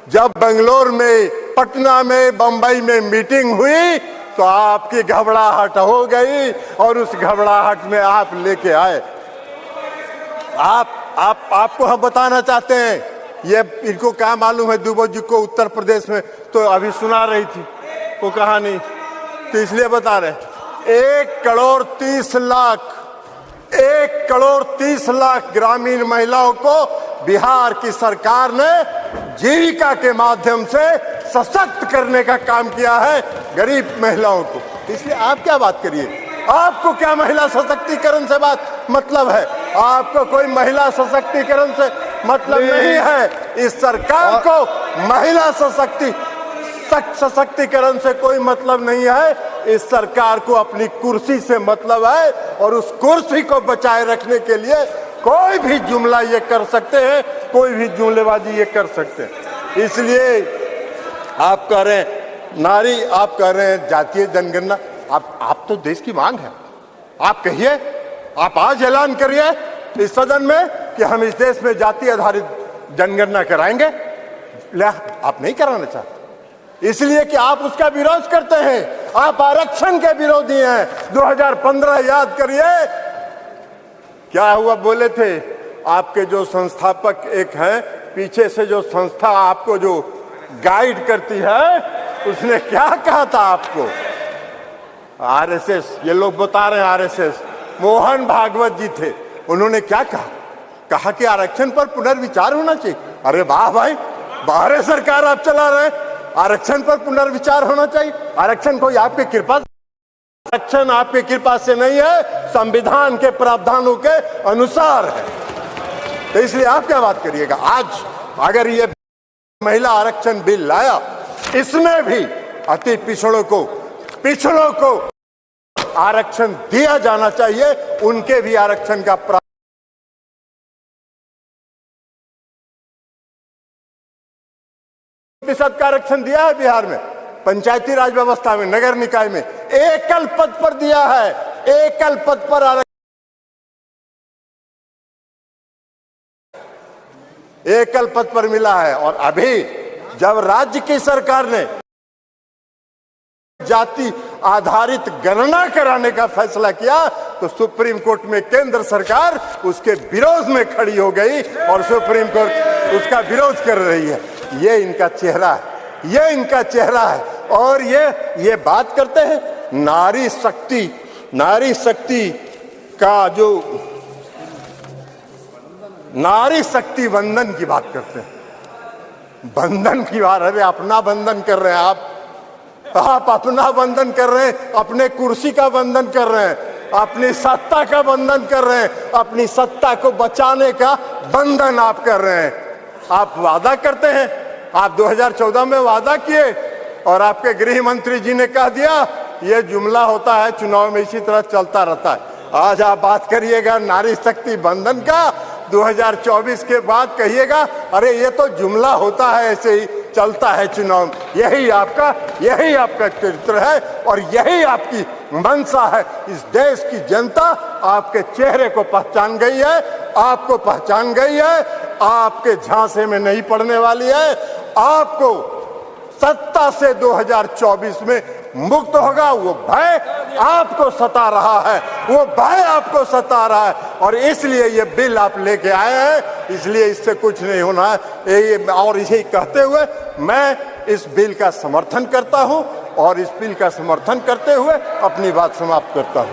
जब बेंगलोर में, पटना में, बंबई में मीटिंग हुई तो आपकी घबराहट हो गई और उस घबराहट में आप लेके आए। आपको हम बताना चाहते हैं, ये इनको क्या मालूम है दुबे जी को उत्तर प्रदेश में तो अभी सुना रही थी वो कहानी, तो इसलिए बता रहे 1,30,00,000 ग्रामीण महिलाओं को बिहार की सरकार ने जीविका के माध्यम से सशक्त करने का काम किया है, गरीब महिलाओं को। इसलिए आप क्या बात करिए, आपको क्या महिला सशक्तिकरण से बात मतलब है? आपको कोई महिला सशक्तिकरण से मतलब नहीं है। इस सरकार को महिला सशक्तिकरण से कोई मतलब नहीं है। इस सरकार को अपनी कुर्सी से मतलब है और उस कुर्सी को बचाए रखने के लिए कोई भी जुमला ये कर सकते हैं, कोई भी जुमलेबाजी ये कर सकते हैं। इसलिए आप कह रहे हैं नारी, आप कह रहे हैं जातीय जनगणना, आप तो देश की मांग है, आप कहिए, आप आज ऐलान करिए इस सदन में कि हम इस देश में जाति आधारित जनगणना कराएंगे। आप नहीं कराना चाहते इसलिए कि आप उसका विरोध करते हैं, आप आरक्षण के विरोधी हैं। 2015 याद करिए क्या हुआ, बोले थे आपके जो संस्थापक एक हैं, पीछे से जो संस्था आपको जो गाइड करती है, उसने क्या कहा था आपको? आरएसएस, ये लोग बता रहे हैं आरएसएस, मोहन भागवत जी थे, उन्होंने क्या कहा कि आरक्षण पर पुनर्विचार होना चाहिए। अरे वाह भाई, बाहर सरकार आप चला रहे हैं, आरक्षण पर पुनर्विचार होना चाहिए। आरक्षण कोई आपकी कृपा, आरक्षण आपकी कृपा से नहीं है, संविधान के प्रावधानों के अनुसार है। तो इसलिए आप क्या बात करिएगा? आज अगर ये महिला आरक्षण बिल लाया, इसमें भी अति पिछड़ों को आरक्षण दिया जाना चाहिए, उनके भी आरक्षण का प्रतिशत का आरक्षण दिया है बिहार में, पंचायती राज व्यवस्था में, नगर निकाय में एकल पद पर दिया है, एकल पद पर आरक्षण, एकल पद पर मिला है। और अभी जब राज्य की सरकार ने जाति आधारित गणना कराने का फैसला किया तो सुप्रीम कोर्ट में केंद्र सरकार उसके विरोध में खड़ी हो गई और सुप्रीम कोर्ट उसका विरोध कर रही है। ये इनका चेहरा है, ये इनका चेहरा है। और ये बात करते हैं नारी शक्ति का जो नारी शक्ति वंदन की बात करते हैं, बंधन की बात। अरे अपना बंधन कर रहे हैं आप अपना बंधन कर रहे हैं, अपने कुर्सी का बंधन कर रहे हैं, अपनी सत्ता का बंधन कर रहे हैं, अपनी सत्ता को बचाने का बंधन आप कर रहे हैं। आप वादा करते हैं, आप 2014 में वादा किए और आपके गृह मंत्री जी ने कह दिया ये जुमला होता है, चुनाव में इसी तरह चलता रहता है। आज आप बात करिएगा नारी शक्ति बंधन का, 2024 के बाद कहिएगा अरे ये तो जुमला होता है, ऐसे ही चलता है चुनाव। यही आपका चरित्र है और यही आपकी मंशा है। इस देश की जनता आपके चेहरे को पहचान गई है, आपको पहचान गई है, आपके झांसे में नहीं पड़ने वाली है। आपको सत्ता से 2024 में मुक्त होगा, वो भय आपको सता रहा है, वो भय आपको सता रहा है। और इसलिए ये बिल आप लेके आए हैं, इसलिए इससे कुछ नहीं होना है। और इसे कहते हुए मैं इस बिल का समर्थन करता हूं और इस बिल का समर्थन करते हुए अपनी बात समाप्त करता हूं।